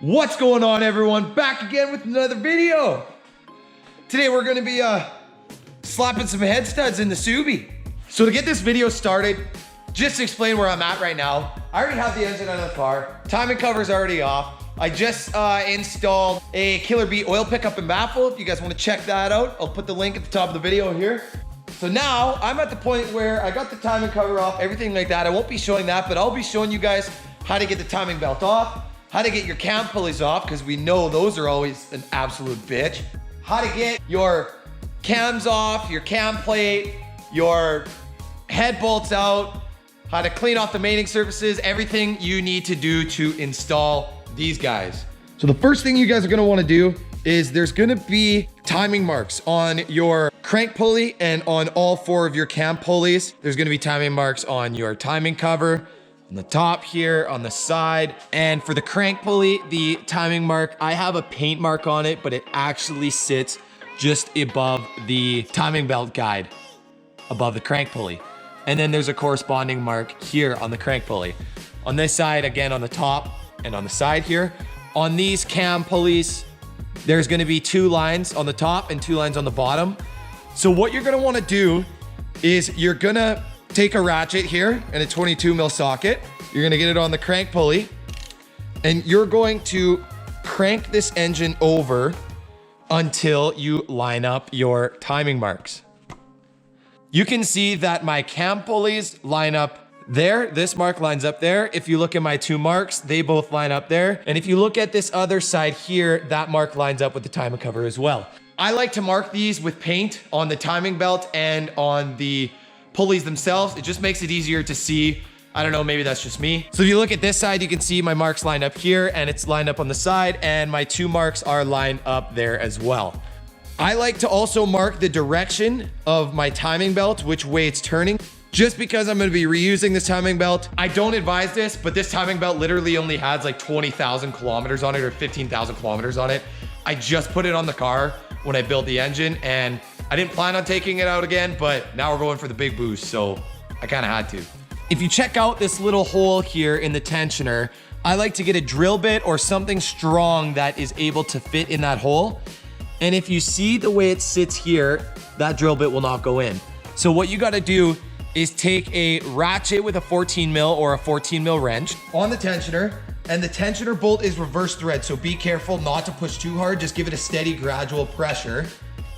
What's going on, everyone? Back again with another video. Today we're gonna be slapping some head studs in the Subi. So to get this video started, just to explain where I'm at right now, I already have the engine out of the car. Timing cover's already off. I just installed a Killer Bee oil pickup and baffle. If you guys wanna check that out, I'll put the link at the top of the video here. So now I'm at the point where I got the timing cover off, everything like that. I won't be showing that, but I'll be showing you guys how to get the timing belt off, how to get your cam pulleys off, because we know those are always an absolute bitch. How to get your cams off, your cam plate, your head bolts out, how to clean off the mating surfaces, everything you need to do to install these guys. So the first thing you guys are gonna wanna do is there's gonna be timing marks on your crank pulley and on all four of your cam pulleys. There's gonna be timing marks on your timing cover, on the top here, on the side. And for the crank pulley, the timing mark, I have a paint mark on it, but it actually sits just above the timing belt guide, above the crank pulley. And then there's a corresponding mark here on the crank pulley. On this side, again, on the top and on the side here. On these cam pulleys, there's gonna be 2 lines on the top and 2 lines on the bottom. So what you're gonna wanna do is you're gonna take a ratchet here and a 22 mil socket. You're gonna get it on the crank pulley and you're going to crank this engine over until you line up your timing marks. You can see that my cam pulleys line up there. This mark lines up there. If you look at my 2 marks, they both line up there. And if you look at this other side here, that mark lines up with the timing cover as well. I like to mark these with paint on the timing belt and on the pulleys themselves. It just makes it easier to see. I don't know, maybe that's just me. So if you look at this side, you can see my marks lined up here and it's lined up on the side, and my 2 marks are lined up there as well. I like to also mark the direction of my timing belt, which way it's turning, just because I'm gonna be reusing this timing belt. I don't advise this, but this timing belt literally only has like 20,000 kilometers on it or 15,000 kilometers on it. I just put it on the car when I built the engine, and I didn't plan on taking it out again, but now we're going for the big boost, so I kind of had to. If you check out this little hole here in the tensioner, I like to get a drill bit or something strong that is able to fit in that hole. And if you see the way it sits here, that drill bit will not go in. So what you gotta do is take a ratchet with a 14 mil or a 14 mil wrench on the tensioner, and the tensioner bolt is reverse thread, so be careful not to push too hard. Just give it a steady, gradual pressure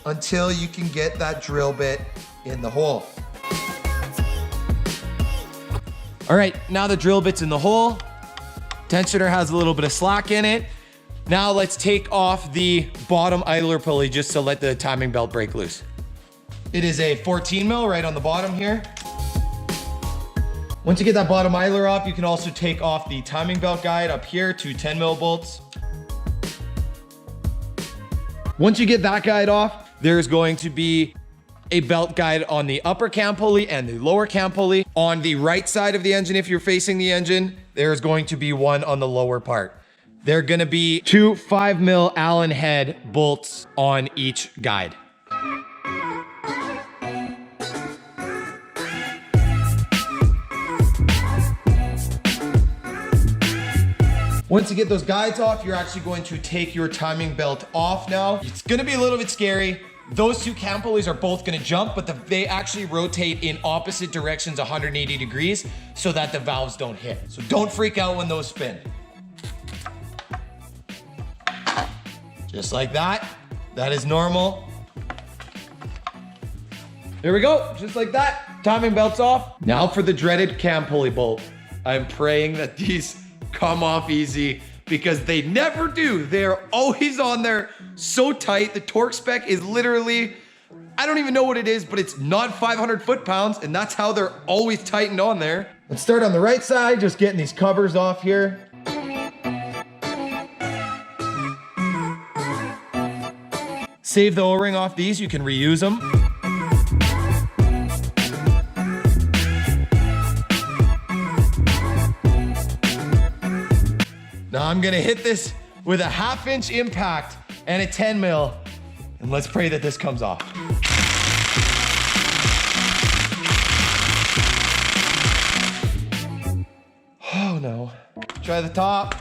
until you can get that drill bit in the hole. All right, now the drill bit's in the hole. Tensioner has a little bit of slack in it. Now let's take off the bottom idler pulley just to let the timing belt break loose. It is a 14 mil right on the bottom here. Once you get that bottom idler off, you can also take off the timing belt guide up here to 10 mil bolts. Once you get that guide off, there's going to be a belt guide on the upper cam pulley and the lower cam pulley. On the right side of the engine, if you're facing the engine, there's going to be one on the lower part. They're gonna be 2 5 mil Allen head bolts on each guide. Once you get those guides off, you're actually going to take your timing belt off now. It's gonna be a little bit scary. Those 2 cam pulleys are both gonna jump, but they actually rotate in opposite directions 180 degrees so that the valves don't hit. So don't freak out when those spin. Just like that. That is normal. There we go, just like that. Timing belt's off. Now for the dreaded cam pulley bolt. I'm praying that these come off easy because they never do. They're always on there so tight. The torque spec is literally, I don't even know what it is, but it's not 500 foot-pounds, and that's how they're always tightened on there. Let's start on the right side, just getting these covers off here. Save the O-ring off these, you can reuse them. Now I'm gonna hit this with a 1/2 inch impact and a 10 mil, and let's pray that this comes off. Oh no. Try the top.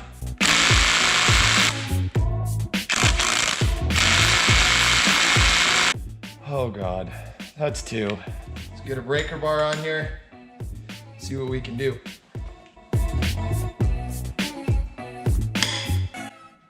God, that's 2. Let's get a breaker bar on here. See what we can do.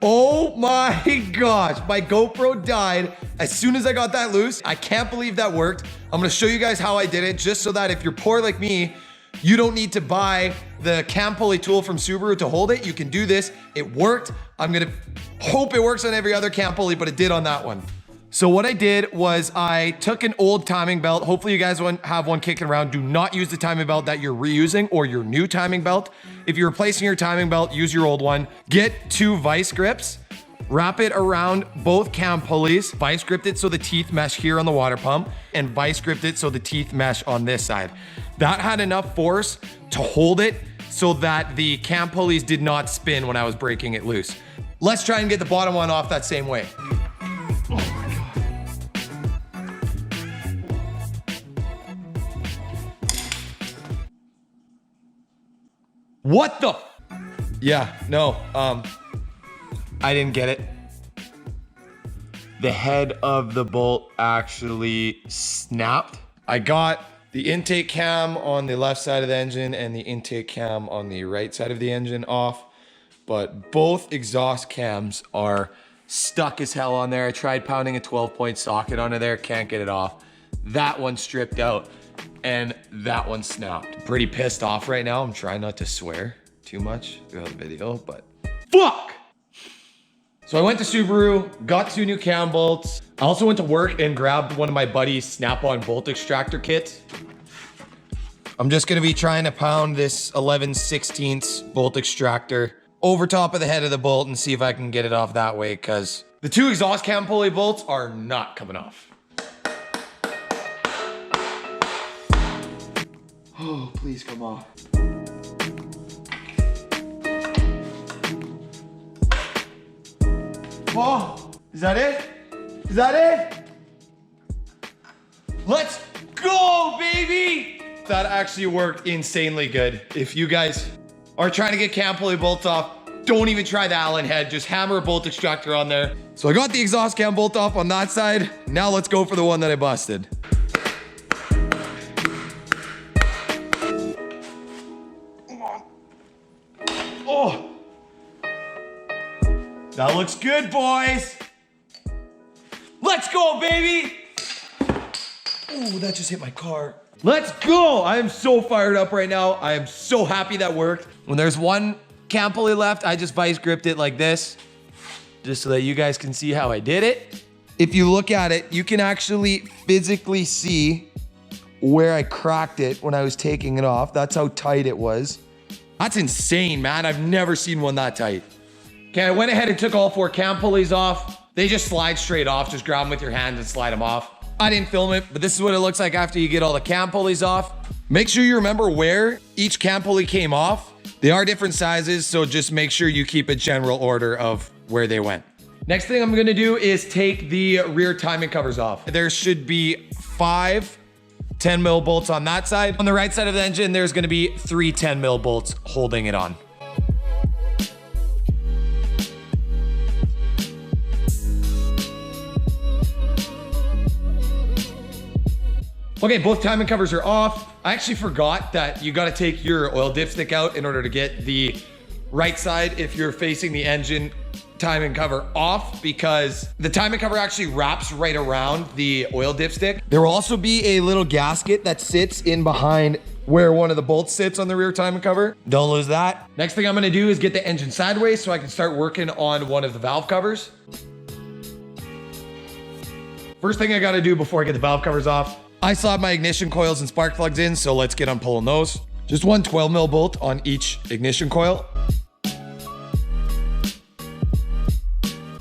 Oh my gosh, my GoPro died as soon as I got that loose. I can't believe that worked. I'm gonna show you guys how I did it, just so that if you're poor like me, you don't need to buy the cam pulley tool from Subaru to hold it. You can do this. It worked. I'm gonna hope it works on every other cam pulley, but it did on that one. So what I did was I took an old timing belt. Hopefully you guys have one kicking around. Do not use the timing belt that you're reusing or your new timing belt. If you're replacing your timing belt, use your old one. Get 2 vice grips, wrap it around both cam pulleys, vice grip it so the teeth mesh here on the water pump, and vice grip it so the teeth mesh on this side. That had enough force to hold it so that the cam pulleys did not spin when I was breaking it loose. Let's try and get the bottom one off that same way. What the? Yeah, no, I didn't get it. The head of the bolt actually snapped. I got the intake cam on the left side of the engine and the intake cam on the right side of the engine off, but both exhaust cams are stuck as hell on there. I tried pounding a 12-point socket onto there, can't get it off. That one stripped out. And that one snapped. Pretty pissed off right now. I'm trying not to swear too much throughout the video, but fuck! So I went to Subaru, got 2 new cam bolts. I also went to work and grabbed one of my buddy's snap-on bolt extractor kits. I'm just gonna be trying to pound this 11/16 bolt extractor over top of the head of the bolt and see if I can get it off that way, because the 2 exhaust cam pulley bolts are not coming off. Oh, please come off. Oh, is that it? Is that it? Let's go, baby! That actually worked insanely good. If you guys are trying to get cam pulley bolts off, don't even try the Allen head. Just hammer a bolt extractor on there. So I got the exhaust cam bolt off on that side. Now let's go for the one that I busted. Oh, that looks good, boys. Let's go, baby. Oh, that just hit my car. Let's go. I am so fired up right now. I am so happy that worked. When there's one cam pulley left, I just vice gripped it like this, just so that you guys can see how I did it. If you look at it, you can actually physically see where I cracked it when I was taking it off. That's how tight it was. That's insane, man. I've never seen one that tight. Okay, I went ahead and took all 4 cam pulleys off. They just slide straight off. Just grab them with your hand and slide them off. I didn't film it, but this is what it looks like after you get all the cam pulleys off. Make sure you remember where each cam pulley came off. They are different sizes, so just make sure you keep a general order of where they went. Next thing I'm gonna do is take the rear timing covers off. There should be 5 10mm bolts on that side. On the right side of the engine, there's gonna be 3 10mm bolts holding it on. Okay, both timing covers are off. I actually forgot that you gotta take your oil dipstick out in order to get the right side if you're facing the engine timing cover off, because the timing cover actually wraps right around the oil dipstick. There will also be a little gasket that sits in behind where one of the bolts sits on the rear timing cover. Don't lose that. Next thing I'm gonna do is get the engine sideways so I can start working on one of the valve covers. First thing I gotta do before I get the valve covers off, I still have my ignition coils and spark plugs in, so let's get on pulling those. Just one 12mm bolt on each ignition coil.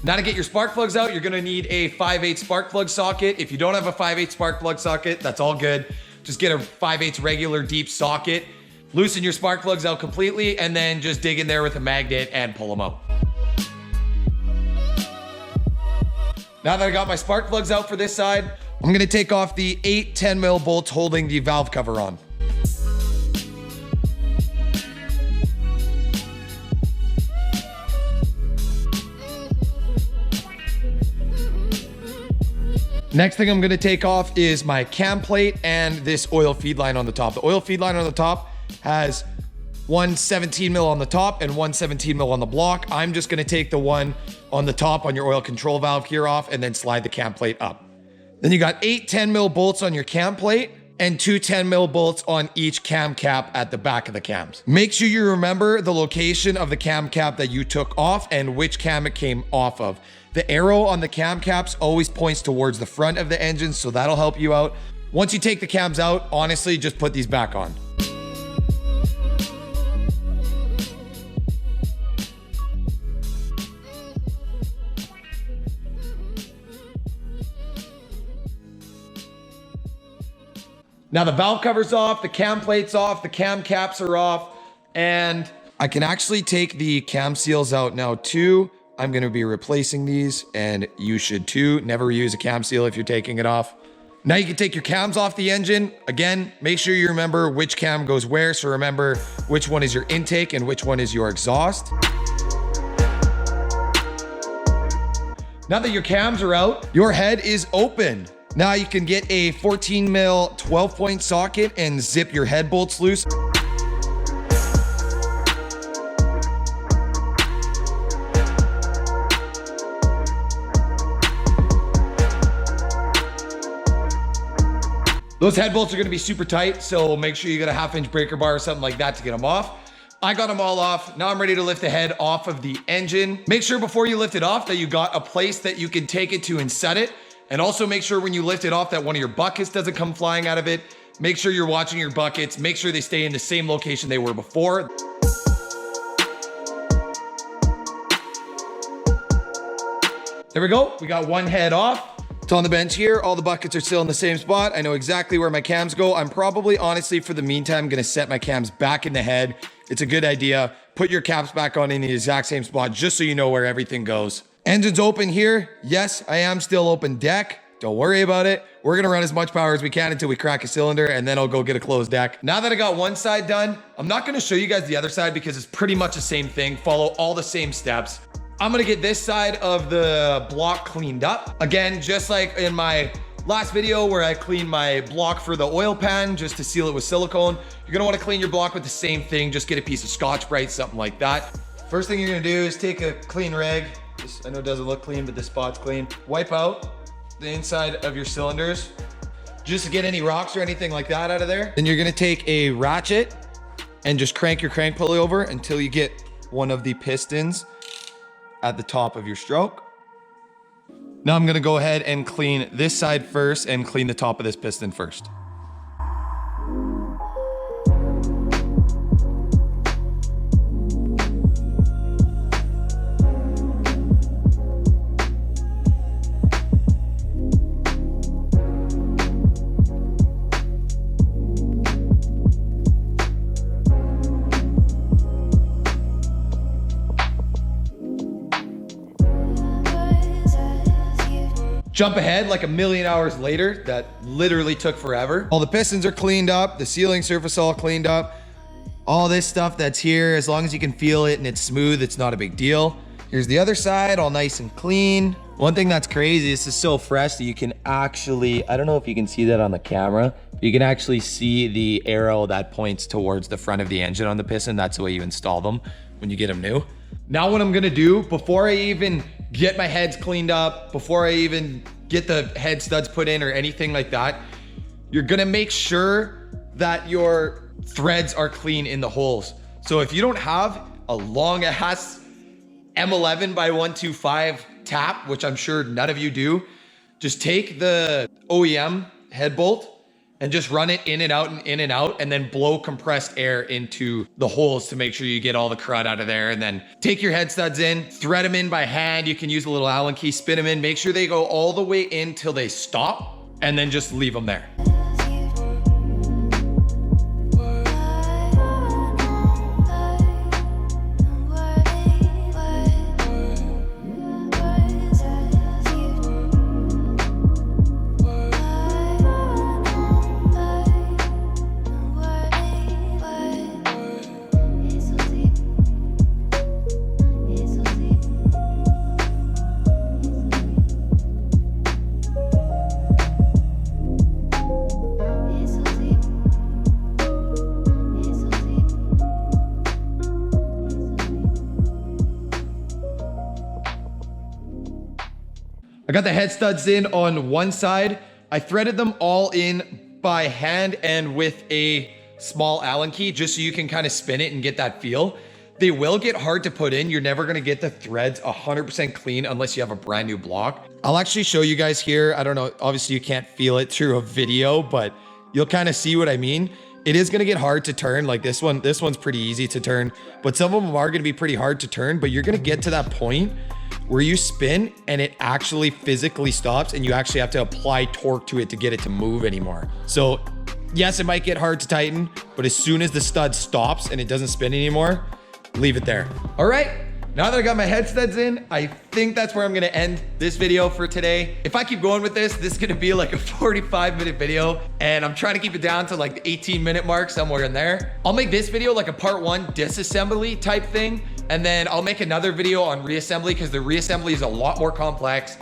Now to get your spark plugs out, you're gonna need a 5/8 spark plug socket. If you don't have a 5/8 spark plug socket, that's all good. Just get a 5/8 regular deep socket, loosen your spark plugs out completely, and then just dig in there with a magnet and pull them out. Now that I got my spark plugs out for this side, I'm gonna take off the 8 10mm bolts holding the valve cover on. Next thing I'm gonna take off is my cam plate and this oil feed line on the top. The oil feed line on the top has one 17 mil on the top and one 17 mil on the block. I'm just gonna take the one on the top on your oil control valve here off and then slide the cam plate up. Then you got 8 10 mil bolts on your cam plate and 2 10 mil bolts on each cam cap at the back of the cams. Make sure you remember the location of the cam cap that you took off and which cam it came off of. The arrow on the cam caps always points towards the front of the engine, so that'll help you out. Once you take the cams out, honestly, just put these back on. Now the valve cover's off, the cam plate's off, the cam caps are off, and I can actually take the cam seals out now too. I'm gonna be replacing these, and you should too. Never reuse a cam seal if you're taking it off. Now you can take your cams off the engine. Again, make sure you remember which cam goes where, so remember which one is your intake and which one is your exhaust. Now that your cams are out, your head is open. Now you can get a 14 mil 12 point socket and zip your head bolts loose. Those head bolts are gonna be super tight, so make sure you got a 1/2 inch breaker bar or something like that to get them off. I got them all off. Now I'm ready to lift the head off of the engine. Make sure before you lift it off that you got a place that you can take it to and set it. And also make sure when you lift it off that one of your buckets doesn't come flying out of it. Make sure you're watching your buckets. Make sure they stay in the same location they were before. There we go. We got one head off. It's on the bench here. All the buckets are still in the same spot. I know exactly where my cams go. I'm probably, honestly, for the meantime, gonna set my cams back in the head. It's a good idea. Put your caps back on in the exact same spot just so you know where everything goes. Engine's open here. Yes, I am still open deck. Don't worry about it. We're gonna run as much power as we can until we crack a cylinder, and then I'll go get a closed deck. Now that I got one side done, I'm not gonna show you guys the other side because it's pretty much the same thing. Follow all the same steps. I'm gonna get this side of the block cleaned up. Again, just like in my last video where I cleaned my block for the oil pan just to seal it with silicone, you're gonna wanna clean your block with the same thing. Just get a piece of Scotch-Brite, something like that. First thing you're gonna do is take a clean rag. This, I know it doesn't look clean, but this spot's clean. Wipe out the inside of your cylinders just to get any rocks or anything like that out of there. Then you're gonna take a ratchet and just crank your crank pulley over until you get one of the pistons at the top of your stroke. Now I'm gonna go ahead and clean this side first and clean the top of this piston first. Jump ahead like 1,000,000 hours later, that literally took forever. All the pistons are cleaned up, the sealing surface all cleaned up. All this stuff that's here, as long as you can feel it and it's smooth, it's not a big deal. Here's the other side, all nice and clean. One thing that's crazy, this is so fresh that you can actually, I don't know if you can see that on the camera, but you can actually see the arrow that points towards the front of the engine on the piston. That's the way you install them when you get them new. Now what I'm gonna do, before I even get my heads cleaned up, before I even get the head studs put in or anything like that, you're gonna make sure that your threads are clean in the holes. So if you don't have a long ass M11 by 125 tap, which I'm sure none of you do, just take the OEM head bolt and just run it in and out, and then blow compressed air into the holes to make sure you get all the crud out of there. And then take your head studs in, thread them in by hand. You can use a little Allen key, spin them in, make sure they go all the way in till they stop, and then just leave them there. I got the head studs in on one side. I threaded them all in by hand and with a small Allen key, just so you can kind of spin it and get that feel. They will get hard to put in. You're never gonna get the threads 100% clean unless you have a brand new block. I'll actually show you guys here. I don't know, obviously you can't feel it through a video, but you'll kind of see what I mean. It is gonna get hard to turn. Like this one's pretty easy to turn, but some of them are gonna be pretty hard to turn, but you're gonna get to that point where you spin and it actually physically stops and you actually have to apply torque to it to get it to move anymore. So yes, it might get hard to tighten, but as soon as the stud stops and it doesn't spin anymore, leave it there. All right, now that I got my head studs in, I think that's where I'm gonna end this video for today. If I keep going with this is gonna be like a 45-minute video, and I'm trying to keep it down to like the 18-minute mark, somewhere in there. I'll make this video like a part 1 disassembly type thing, and then I'll make another video on reassembly, because the reassembly is a lot more complex,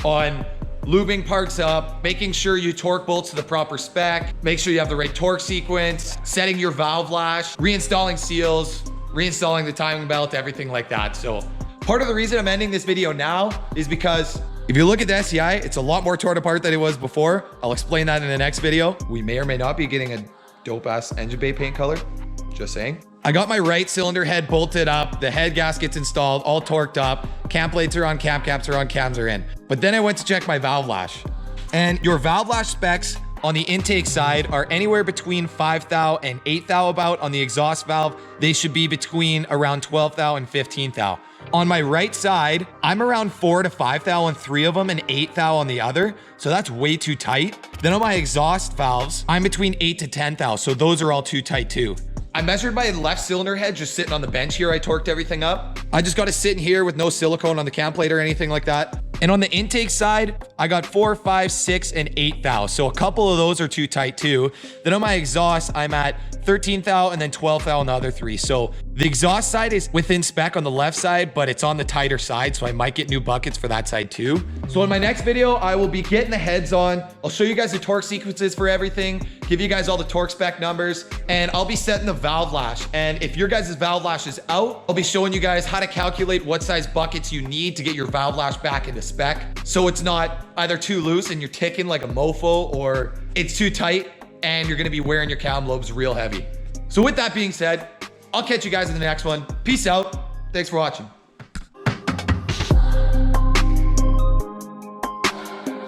on lubing parts up, making sure you torque bolts to the proper spec, make sure you have the right torque sequence, setting your valve lash, reinstalling seals, reinstalling the timing belt, everything like that. So part of the reason I'm ending this video now is because if you look at the STI, it's a lot more torn apart than it was before. I'll explain that in the next video. We may or may not be getting a dope ass engine bay paint color, just saying. I got my right cylinder head bolted up, the head gasket's installed, all torqued up, cam plates are on, cam caps are on, cams are in. But then I went to check my valve lash, and your valve lash specs on the intake side are anywhere between 5 thou and 8 thou about. On the exhaust valve, they should be between around 12 thou and 15 thou. On my right side, I'm around 4 to 5 thou on 3 of them and 8 thou on the other. So that's way too tight. Then on my exhaust valves, I'm between 8 to 10 thou. So those are all too tight too. I measured my left cylinder head just sitting on the bench here. I torqued everything up. I just got to sit in here with no silicone on the cam plate or anything like that. And on the intake side, I got 4, 5, 6, and 8 thou. So a couple of those are too tight too. Then on my exhaust, I'm at 13 thou and then 12 thou on the other 3. So the exhaust side is within spec on the left side, but it's on the tighter side. So I might get new buckets for that side too. So in my next video, I will be getting the heads on. I'll show you guys the torque sequences for everything, give you guys all the torque spec numbers, and I'll be setting the valve lash. And if your guys' valve lash is out, I'll be showing you guys how to calculate what size buckets you need to get your valve lash back into spec. So it's not either too loose and you're ticking like a mofo, or it's too tight and you're gonna be wearing your cam lobes real heavy. So with that being said, I'll catch you guys in the next one. Peace out. Thanks for watching.